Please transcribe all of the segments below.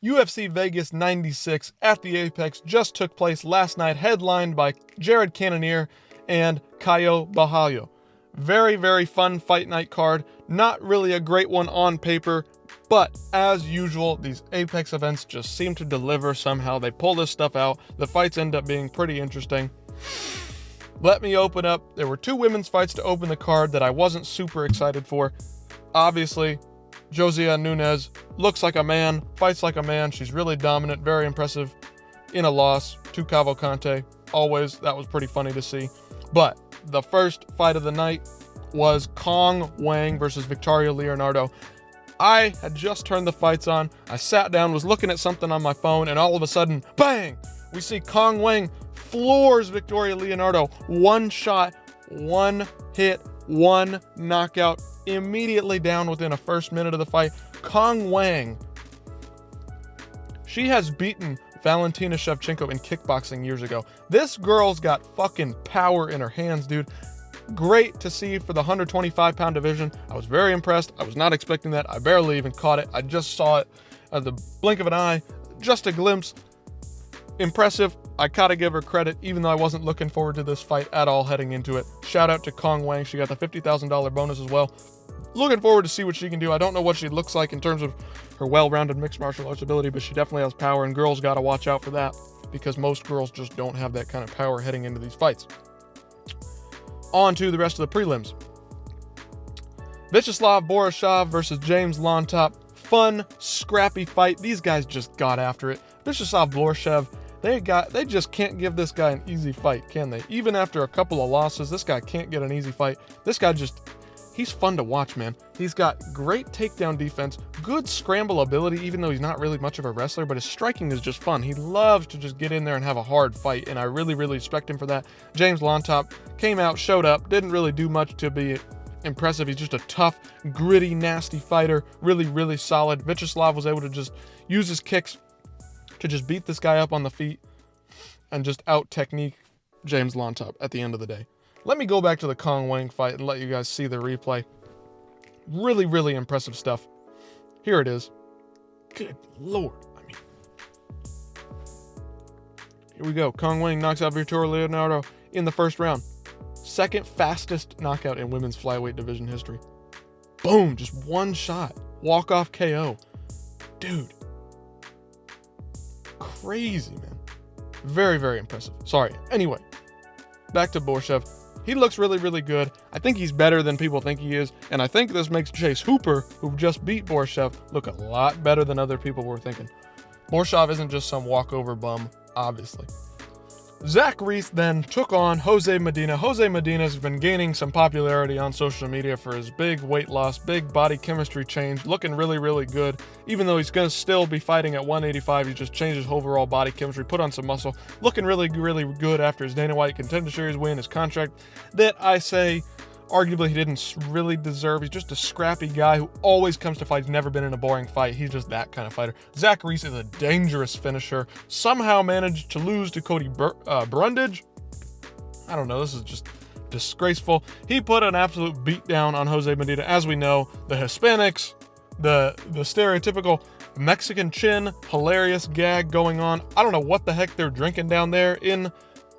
UFC Vegas 96 at the Apex just took place last night, headlined by Jared Cannonier and Caio Borralho. Very, very fun fight night card. Not really a great one on paper, but as usual, these Apex events just seem to deliver somehow. They pull this stuff out. The fights end up being pretty interesting. Let me open up. There were two women's fights to open the card that I wasn't super excited for. Obviously, Josia Nunes looks like a man, fights like a man. She's really dominant, very impressive in a loss to Cavalcante. Always, that was pretty funny to see. But the first fight of the night was Kong Wang versus Victoria Leonardo. I had just turned the fights on. I sat down, was looking at something on my phone, and all of a sudden, bang! We see Kong Wang floors Victoria Leonardo. One shot, one hit, one knockout, immediately down within a first minute of the fight. Kong Wang, she has beaten Valentina Shevchenko in kickboxing years ago. This girl's got fucking power in her hands, dude. Great to see for the 125-pound division. I was very impressed. I was not expecting that. I barely even caught it. I just saw it at the blink of an eye, just a glimpse. Impressive. I gotta give her credit, even though I wasn't looking forward to this fight at all heading into it. Shout out to Kong Wang. She got the $50,000 bonus as well. Looking forward to see what she can do. I don't know what she looks like in terms of her well-rounded mixed martial arts ability, but she definitely has power, and girls gotta watch out for that because most girls just don't have that kind of power heading into these fights. On to the rest of the prelims. Vyacheslav Borralho versus James Lontop. Fun, scrappy fight. These guys just got after it. Vyacheslav Borralho, they just can't give this guy an easy fight, can they? Even after a couple of losses, this guy can't get an easy fight. This guy he's fun to watch, man. He's got great takedown defense, good scramble ability, even though he's not really much of a wrestler, but his striking is just fun. He loves to just get in there and have a hard fight, and I really, really respect him for that. James Lontop came out, showed up, didn't really do much to be impressive. He's just a tough, gritty, nasty fighter. Really, really solid. Vyacheslav was able to just use his kicks to just beat this guy up on the feet and just out-technique James Lontop at the end of the day. Let me go back to the Kong Wang fight and let you guys see the replay. Really, really impressive stuff. Here it is. Good Lord. Here we go. Kong Wang knocks out Victoria Leonardo in the first round. Second fastest knockout in women's flyweight division history. Boom, just one shot. Walk-off KO. Dude. Crazy, man. Very, very impressive. Sorry. Anyway, back to Borralho. He looks really, really good. I think he's better than people think he is, and I think this makes Chase Hooper, who just beat Borralho, look a lot better than other people were thinking. Borralho isn't just some walkover bum, obviously. Zach Reese then took on Jose Medina. Jose Medina's been gaining some popularity on social media for his big weight loss, big body chemistry change, looking really, really good. Even though he's going to still be fighting at 185, he just changed his overall body chemistry, put on some muscle, looking really, really good after his Dana White Contender Series win, his contract that I say arguably he didn't really deserve. He's just a scrappy guy who always comes to fight. He's never been in a boring fight. He's just that kind of fighter. Zach Reese is a dangerous finisher. Somehow managed to lose to Cody Brundage. I don't know. This is just disgraceful. He put an absolute beatdown on Jose Medina. As we know, the Hispanics, the stereotypical Mexican chin, hilarious gag going on. I don't know what the heck they're drinking down there in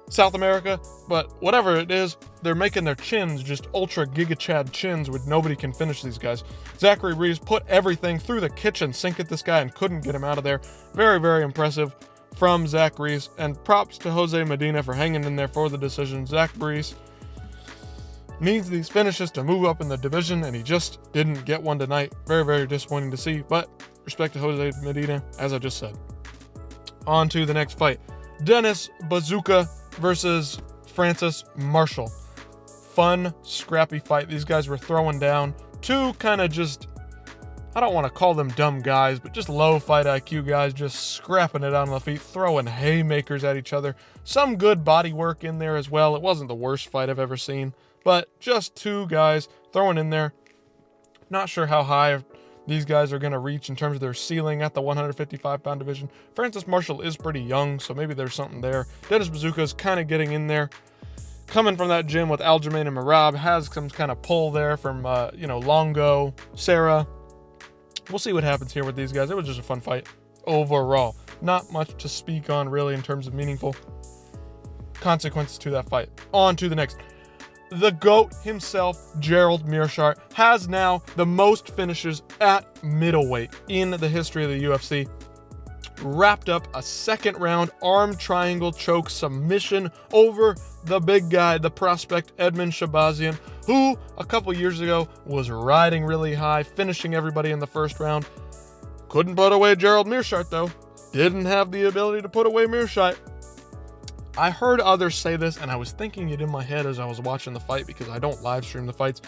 South America, but whatever it is, they're making their chins just ultra giga chad chins where nobody can finish these guys. Zachary Reeves put everything through the kitchen sink at this guy and couldn't get him out of there. Very, very impressive from Zach Reese, and props to Jose Medina for hanging in there for the decision. Zach Reese needs these finishes to move up in the division, and he just didn't get one tonight. Very, very disappointing to see, but respect to Jose Medina, as I just said. On to the next fight. Dennis Bazooka versus Francis Marshall. Fun, scrappy fight. These guys were throwing down. Two kind of just, I don't want to call them dumb guys, but just low fight IQ guys just scrapping it out on the feet, throwing haymakers at each other. Some good body work in there as well. It wasn't the worst fight I've ever seen, but just two guys throwing in there. Not sure how high these guys are going to reach in terms of their ceiling at the 155-pound division. Francis Marshall is pretty young, so maybe there's something there. Dennis Bazooka is kind of getting in there. Coming from that gym with Aljamain and Marab, has some kind of pull there from, Longo, Sarah. We'll see what happens here with these guys. It was just a fun fight. overall. Not much to speak on really in terms of meaningful consequences to that fight. On to the next. The GOAT himself, Gerald Meerschaert, has now the most finishes at middleweight in the history of the UFC. Wrapped up a second round arm triangle choke submission over the big guy, the prospect Edmen Shahbazyan, who a couple years ago was riding really high, finishing everybody in the first round. Couldn't put away Gerald Meerschaert though. Didn't have the ability to put away Meerschaert. I heard others say this, and I was thinking it in my head as I was watching the fight because I don't live stream the fights.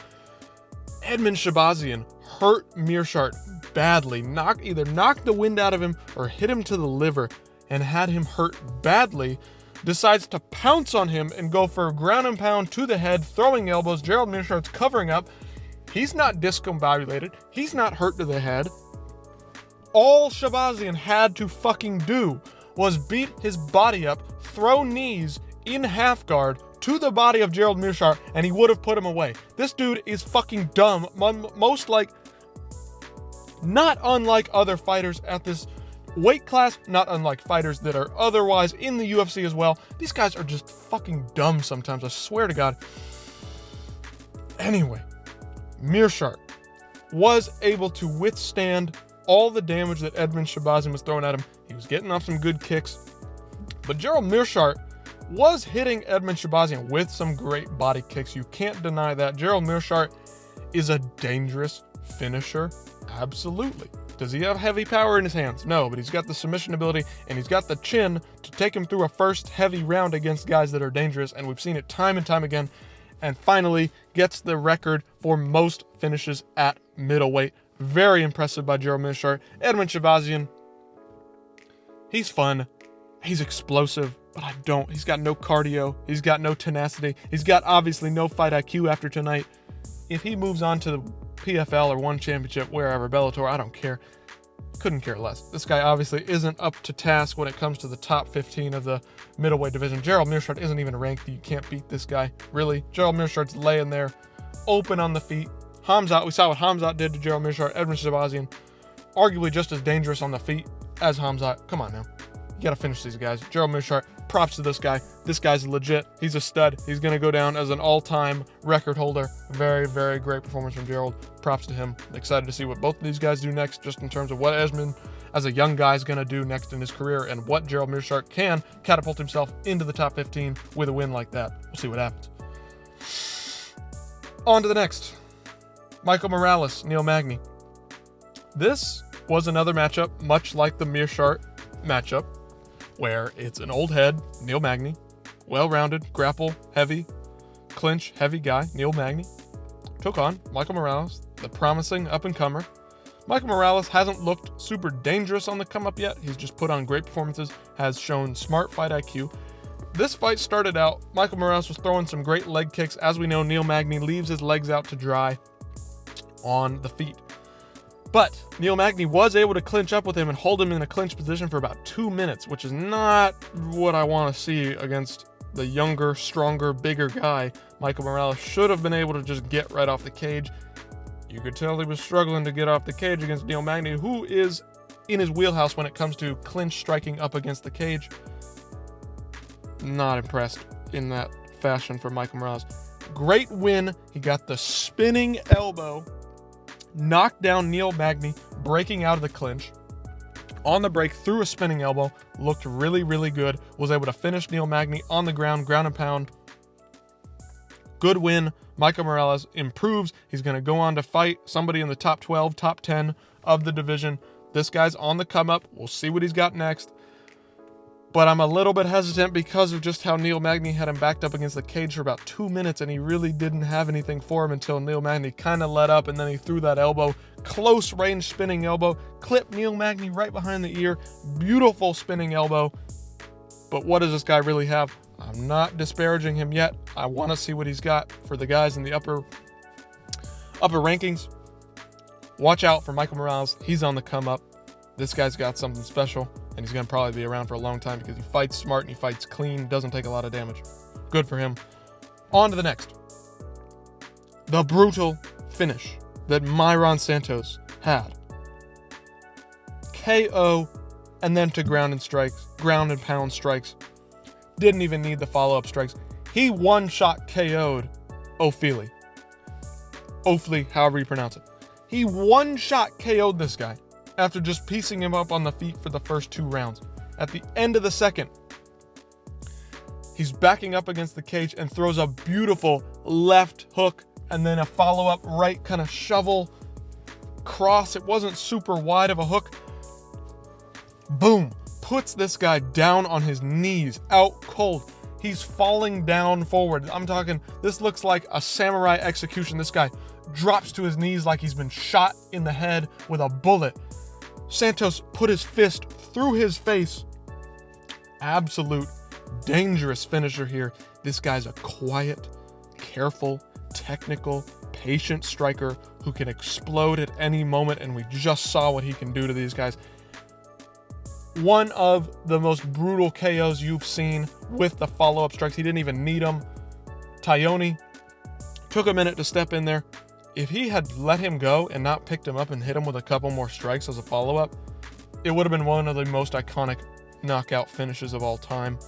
Edmen Shahbazyan hurt Meerschaert badly, either knocked the wind out of him or hit him to the liver and had him hurt badly. Decides to pounce on him and go for a ground and pound to the head, throwing elbows. Gerald Meerschaert's covering up. He's not discombobulated. He's not hurt to the head. All Shahbazyan had to fucking do was beat his body up, throw knees in half guard to the body of Gerald Meerschaert, and he would have put him away. This dude is fucking dumb. Not unlike other fighters at this weight class, not unlike fighters that are otherwise in the UFC as well. These guys are just fucking dumb sometimes, I swear to God. Anyway, Meerschaert was able to withstand all the damage that Edmen Shahbazyan was throwing at him. He was getting off some good kicks, but Gerald Meerschaert was hitting Edmen Shahbazyan with some great body kicks. You can't deny that. Gerald Meerschaert is a dangerous finisher, absolutely. Does he have heavy power in his hands? No, but he's got the submission ability, and he's got the chin to take him through a first heavy round against guys that are dangerous, and we've seen it time and time again, and finally gets the record for most finishes at middleweight. Very impressive by Gerald Meerschaert. Edmen Shahbazyan, he's fun, he's explosive, but he's got no cardio, he's got no tenacity, he's got obviously no fight IQ after tonight. If he moves on to the PFL or one championship, wherever, Bellator, I don't care. Couldn't care less. This guy obviously isn't up to task when it comes to the top 15 of the middleweight division. Gerald Meerschaert isn't even ranked. You can't beat this guy, really. Gerald Meerschaert's laying there, open on the feet. Hamzat, we saw what Hamzat did to Gerald Meerschaert. Edmen Shahbazyan, arguably just as dangerous on the feet as Hamzat. Come on now. You gotta finish these guys. Gerald Meerschaert, props to this guy. This guy's legit. He's a stud. He's gonna go down as an all-time record holder. Very, very great performance from Gerald. Props to him. Excited to see what both of these guys do next, just in terms of what Edmen, as a young guy, is gonna do next in his career, and what Gerald Meerschaert can catapult himself into the top 15 with a win like that. We'll see what happens. On to the next. Michael Morales, Neil Magny. This was another matchup, much like the Meerschaert matchup, where it's an old head, Neil Magny, well-rounded, grapple, heavy, clinch, heavy guy, Neil Magny, took on Michael Morales, the promising up-and-comer. Michael Morales hasn't looked super dangerous on the come-up yet. He's just put on great performances, has shown smart fight IQ. This fight started out, Michael Morales was throwing some great leg kicks. As we know, Neil Magny leaves his legs out to dry on the feet. But Neil Magny was able to clinch up with him and hold him in a clinch position for about 2 minutes, which is not what I want to see against the younger, stronger, bigger guy. Michael Morales should have been able to just get right off the cage. You could tell he was struggling to get off the cage against Neil Magny, who is in his wheelhouse when it comes to clinch striking up against the cage. Not impressed in that fashion for Michael Morales. Great win. He got the spinning elbow, knocked down Neil Magny, breaking out of the clinch. On the break, threw a spinning elbow, looked really, really good. Was able to finish Neil Magny on the ground and pound. Good win. Michael Morales improves. He's going to go on to fight somebody in the top 12, top 10 of the division. This guy's on the come up. We'll see what he's got next. But I'm a little bit hesitant because of just how Neil Magny had him backed up against the cage for about 2 minutes, and he really didn't have anything for him until Neil Magny kind of let up, and then he threw that elbow, close range spinning elbow, clipped Neil Magny right behind the ear. Beautiful spinning elbow. But what does this guy really have? I'm not disparaging him yet. I want to see what he's got for the guys in the upper rankings. Watch out for Michael Morales. He's on the come up. This guy's got something special, and he's going to probably be around for a long time because he fights smart and he fights clean, doesn't take a lot of damage. Good for him. On to the next. The brutal finish that Myron Santos had. KO and then to ground and pound strikes. Didn't even need the follow-up strikes. He one-shot KO'd Ofili, however you pronounce it. He one-shot KO'd this guy after just piecing him up on the feet for the first 2 rounds. At the end of the second, he's backing up against the cage and throws a beautiful left hook and then a follow-up right kind of shovel cross. It wasn't super wide of a hook. Boom. Puts this guy down on his knees, out cold. He's falling down forward. I'm talking, this looks like a samurai execution. This guy drops to his knees like he's been shot in the head with a bullet. Santos put his fist through his face. Absolute dangerous finisher here. This guy's a quiet, careful, technical, patient striker who can explode at any moment, and we just saw what he can do to these guys. One of the most brutal KOs you've seen with the follow-up strikes. He didn't even need them. Cannonier took a minute to step in there. If he had let him go and not picked him up and hit him with a couple more strikes as a follow-up, it would have been one of the most iconic knockout finishes of all time.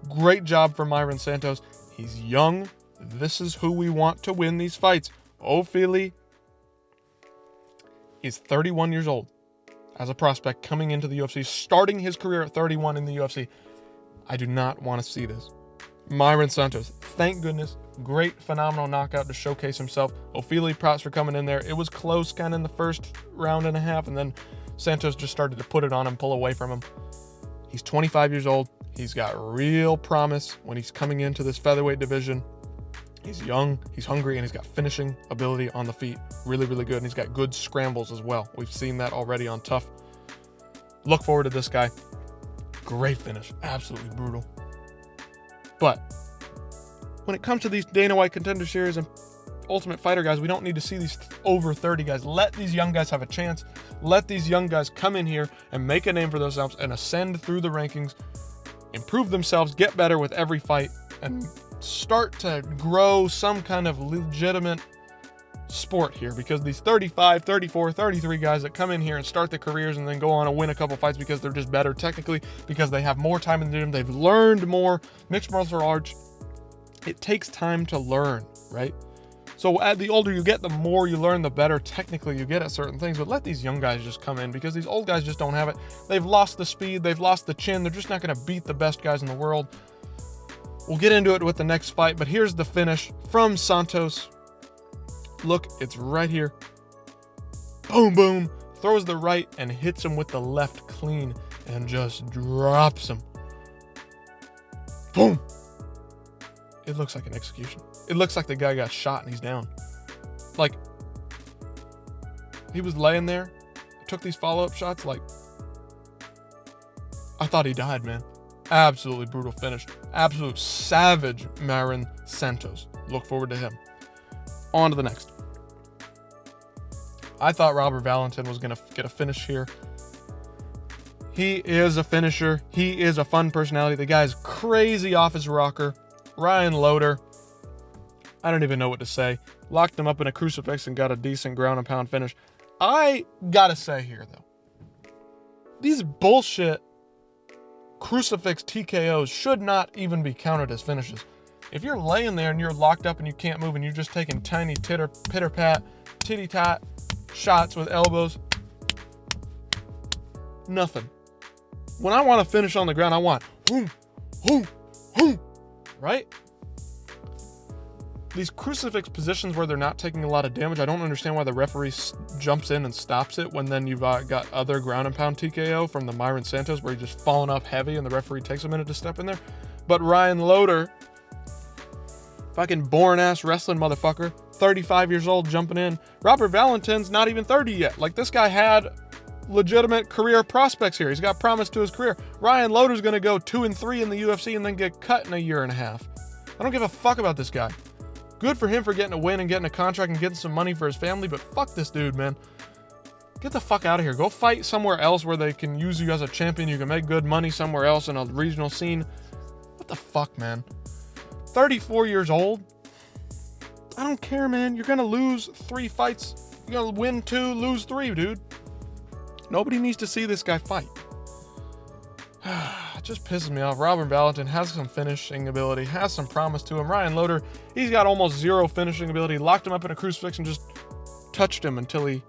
Great job for Myron Santos. He's young. This is who we want to win these fights. Ofili is 31 years old as a prospect coming into the UFC, starting his career at 31 in the UFC. I do not want to see this. Myron Santos, thank goodness. Great, phenomenal knockout to showcase himself. Ofili, props for coming in there. It was close kind of in the first round and a half, and then Santos just started to put it on him, pull away from him. He's 25 years old. He's got real promise when he's coming into this featherweight division. He's young, he's hungry, and he's got finishing ability on the feet. Really, really good. And he's got good scrambles as well. We've seen that already on Tough. Look forward to this guy. Great finish. Absolutely brutal. But when it comes to these Dana White Contender Series and Ultimate Fighter guys, we don't need to see these over 30 guys. Let these young guys have a chance. Let these young guys come in here and make a name for themselves and ascend through the rankings, improve themselves, get better with every fight, and start to grow some kind of legitimate sport here, because these 35, 34, 33 guys that come in here and start their careers and then go on and win a couple fights because they're just better technically, because they have more time in the gym, they've learned more. Mixed martial arts, it takes time to learn, right? So the older you get, the more you learn, the better technically you get at certain things. But let these young guys just come in, because these old guys just don't have it. They've lost the speed, they've lost the chin, they're just not going to beat the best guys in the world. We'll get into it with the next fight, but here's the finish from Santos. Look, it's right here. Boom, boom. Throws the right and hits him with the left clean and just drops him. Boom. It looks like an execution. It looks like the guy got shot and he's down. Like, he was laying there, took these follow-up shots, like, I thought he died, man. Absolutely brutal finish. Absolute savage Myron Santos. Look forward to him. On to the next. I thought Robert Valentin was going to get a finish here. He is a finisher. He is a fun personality. The guy's crazy off his rocker. Ryan Loader, I don't even know what to say. Locked him up in a crucifix and got a decent ground and pound finish. I gotta say here, though, these bullshit crucifix TKOs should not even be counted as finishes. If you're laying there and you're locked up and you can't move and you're just taking tiny pitter-pat, titty-tot shots with elbows, nothing. When I want to finish on the ground, I want boom, boom, boom, right? These crucifix positions where they're not taking a lot of damage, I don't understand why the referee jumps in and stops it when then you've got other ground and pound TKO from the Myron Santos where he's just falling off heavy and the referee takes a minute to step in there. But Ryan Loader, fucking boring-ass wrestling motherfucker, 35 years old, jumping in. Robert Valentin's not even 30 yet. Like, this guy had legitimate career prospects here. He's got promise to his career. Ryan Loader's going to go 2-3 in the UFC and then get cut in a year and a half. I don't give a fuck about this guy. Good for him for getting a win and getting a contract and getting some money for his family, but fuck this dude, man. Get the fuck out of here. Go fight somewhere else where they can use you as a champion. You can make good money somewhere else in a regional scene. What the fuck, man? 34 years old? I don't care, man. You're going to lose 3 fights. You're going to win 2, lose 3, dude. Nobody needs to see this guy fight. It just pisses me off. Robert Valentin has some finishing ability, has some promise to him. Ryan Loder, he's got almost zero finishing ability. Locked him up in a crucifix and just touched him until he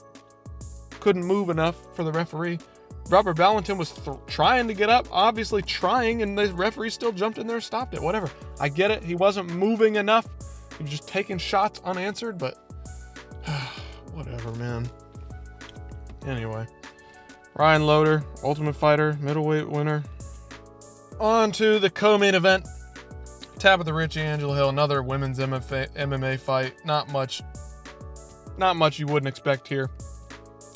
couldn't move enough for the referee. Robert Valentin was trying to get up, obviously trying, and the referee still jumped in there and stopped it. Whatever. I get it. He wasn't moving enough. He was just taking shots unanswered, but whatever, man. Anyway. Ryan Loder, Ultimate Fighter, middleweight winner. On to the co-main event. Tabitha Ricci, Angela Hill, another women's MMA fight. Not much you wouldn't expect here.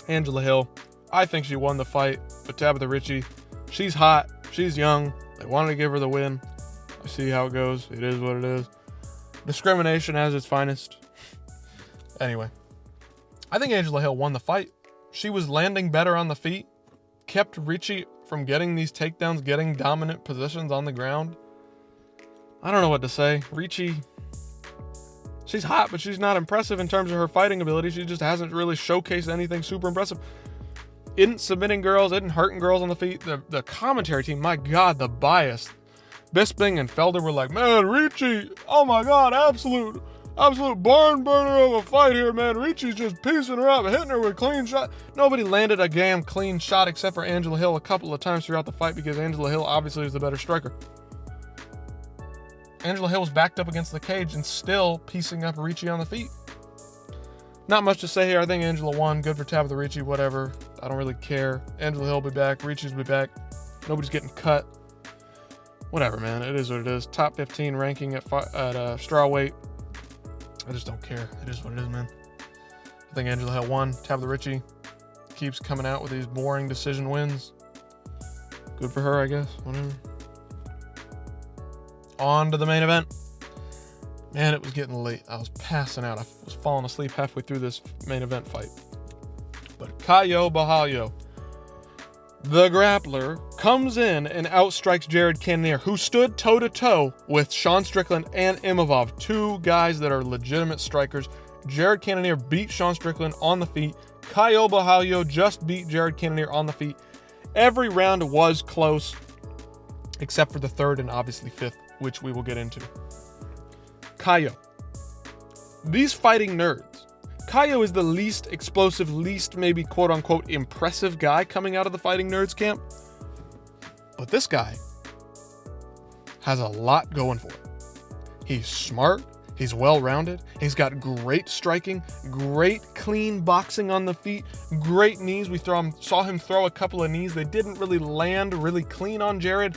Angela Hill, I think she won the fight, but Tabitha Ricci, she's hot, she's young. They wanted to give her the win. I see how it goes. It is what it is. Discrimination at its finest. Anyway, I think Angela Hill won the fight. She was landing better on the feet, kept Ricci from getting these takedowns, getting dominant positions on the ground. I don't know what to say. Ricci, she's hot, but she's not impressive in terms of her fighting ability. She just hasn't really showcased anything super impressive. Isn't submitting girls, isn't hurting girls on the feet. The commentary team, my God, the bias. Bisping and Felder were like, man, Ricci, oh my God, absolute barn burner of a fight here, man. Ricci's just piecing her up, hitting her with clean shot. Nobody landed a damn clean shot except for Angela Hill a couple of times throughout the fight because Angela Hill obviously is the better striker. Angela Hill was backed up against the cage and still piecing up Ricci on the feet. Not much to say here. I think Angela won. Good for Tabitha Ricci, whatever. I don't really care. Angela Hill will be back. Ricci's will be back. Nobody's getting cut. Whatever, man. It is what it is. Top 15 ranking at strawweight. I just don't care. It is what it is, man. I think Angela Hill won. Tabitha Ricci keeps coming out with these boring decision wins. Good for her, I guess. Whatever. On to the main event. Man, it was getting late. I was passing out. I was falling asleep halfway through this main event fight. But Caio Borralho, the grappler, comes in and outstrikes Jared Cannonier, who stood toe-to-toe with Sean Strickland and Imavov, two guys that are legitimate strikers. Jared Cannonier beat Sean Strickland on the feet. Caio Borralho just beat Jared Cannonier on the feet. Every round was close, except for the third and obviously fifth, which we will get into. Caio. These fighting nerds. Caio is the least explosive, least maybe quote-unquote impressive guy coming out of the fighting nerds camp. But this guy has a lot going for him. He's smart. He's well-rounded. He's got great striking, great clean boxing on the feet, great knees. We saw him throw a couple of knees. They didn't really land really clean on Jared,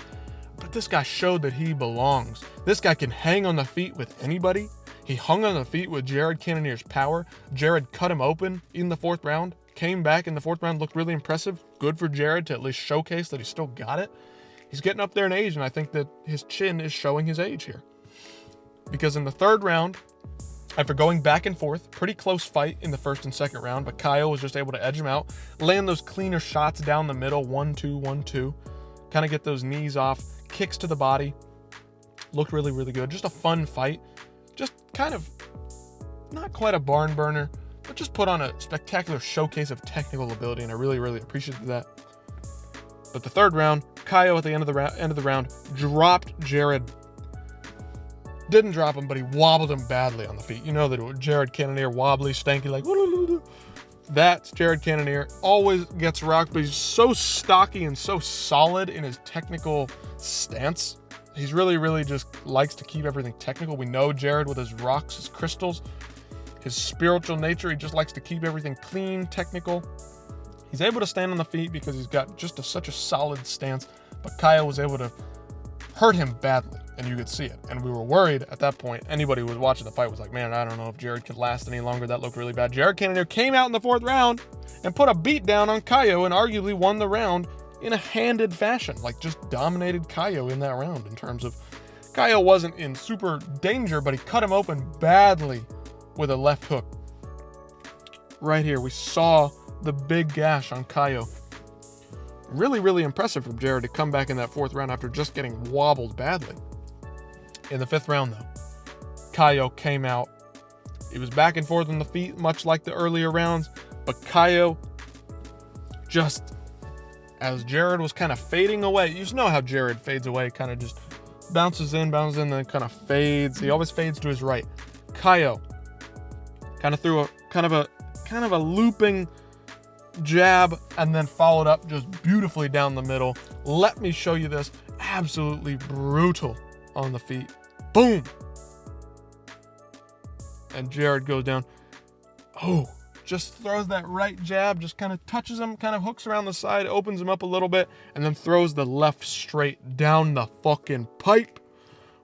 but this guy showed that he belongs. This guy can hang on the feet with anybody. He hung on the feet with Jared Cannonier's power. Jared cut him open in the fourth round, came back in the fourth round, looked really impressive. Good for Jared to at least showcase that he still got it. He's getting up there in age, and I think that his chin is showing his age here. Because in the third round, after going back and forth, pretty close fight in the first and second round, but Caio was just able to edge him out, land those cleaner shots down the middle, 1-2, 1-2, kind of get those knees off, kicks to the body. Looked really, really good. Just a fun fight. Just kind of, not quite a barn burner, but just put on a spectacular showcase of technical ability, and I really, really appreciated that. But the third round, Caio at the end of the round dropped Jared. Didn't drop him, but he wobbled him badly on the feet. You know that Jared Cannonier, wobbly, stanky, like, that's Jared Cannonier. Always gets rocked, but he's so stocky and so solid in his technical stance. He's really, really just likes to keep everything technical. We know Jared with his rocks, his crystals, his spiritual nature. He just likes to keep everything clean, technical. He's able to stand on the feet because he's got just such a solid stance, but Caio was able to hurt him badly, and you could see it. And we were worried at that point. Anybody who was watching the fight was like, man, I don't know if Jared could last any longer. That looked really bad. Jared Cannonier came out in the fourth round and put a beat down on Caio and arguably won the round in a handed fashion, like just dominated Caio in that round in terms of Caio wasn't in super danger, but he cut him open badly with a left hook. Right here, we saw the big gash on Caio. Really, really impressive from Jared to come back in that fourth round after just getting wobbled badly. In the fifth round, though, Caio came out. It was back and forth on the feet, much like the earlier rounds, but Caio just as Jared was kind of fading away. You just know how Jared fades away, kind of just bounces in, then kind of fades. He always fades to his right. Caio kind of threw a looping jab and then followed up just beautifully down the middle. Let me show you this. Absolutely brutal on the feet. Boom. And Jared goes down. Oh, just throws that right jab, just kind of touches him, kind of hooks around the side, opens him up a little bit, and then throws the left straight down the fucking pipe.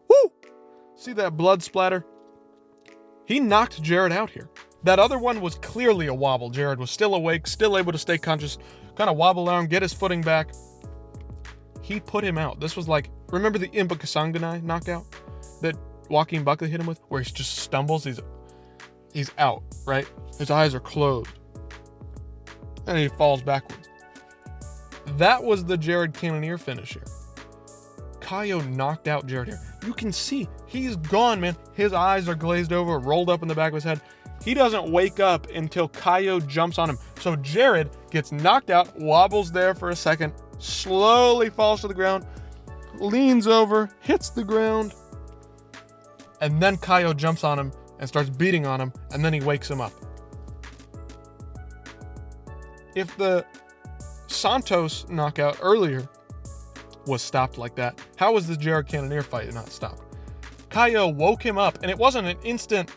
Woo! See that blood splatter? He knocked Jared out here. That other one was clearly a wobble. Jared was still awake, still able to stay conscious, kind of wobble around, get his footing back. He put him out. This was like, remember the Impa Kasanganai knockout that Joaquin Buckley hit him with, where he just stumbles, he's out, right? His eyes are closed. And he falls backwards. That was the Jared Cannonier finish here. Caio knocked out Jared here. You can see he's gone, man. His eyes are glazed over, rolled up in the back of his head. He doesn't wake up until Caio jumps on him. So Jared gets knocked out, wobbles there for a second, slowly falls to the ground, leans over, hits the ground, and then Caio jumps on him and starts beating on him, and then he wakes him up. If the Santos knockout earlier was stopped like that, how was the Jared Cannonier fight not stopped? Caio woke him up, and it wasn't an instant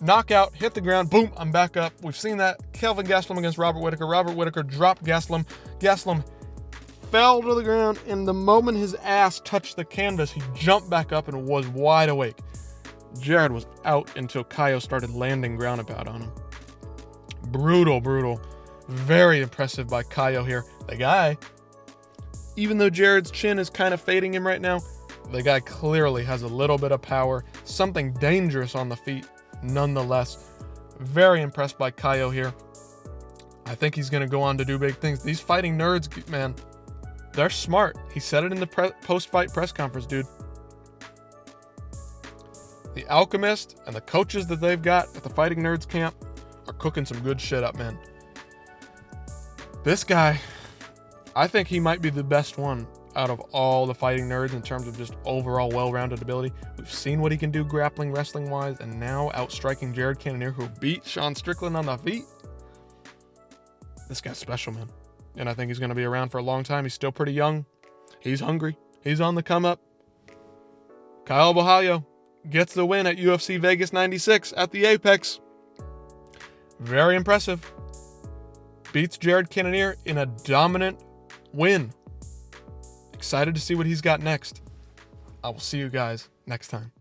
knockout, hit the ground, boom, I'm back up. We've seen that. Kelvin Gastelum against Robert Whittaker. Robert Whittaker dropped Gastelum. Gastelum fell to the ground, and the moment his ass touched the canvas, he jumped back up and was wide awake. Jared was out until Caio started landing ground and pound on him. Brutal, brutal. Very impressive by Caio here. The guy, even though Jared's chin is kind of fading him right now, the guy clearly has a little bit of power, something dangerous on the feet nonetheless. Very impressed by Caio here. I think he's going to go on to do big things. These fighting nerds, man, they're smart. He said it in the post-fight press conference, dude. The Alchemist and the coaches that they've got at the Fighting Nerds camp are cooking some good shit up, man. This guy, I think he might be the best one out of all the Fighting Nerds in terms of just overall well-rounded ability. We've seen what he can do grappling, wrestling-wise, and now outstriking Jared Cannonier, who beat Sean Strickland on the feet. This guy's special, man. And I think he's going to be around for a long time. He's still pretty young. He's hungry. He's on the come-up. Caio Borralho gets the win at UFC Vegas 96 at the Apex. Very impressive. Beats Jared Cannonier in a dominant win. Excited to see what he's got next. I will see you guys next time.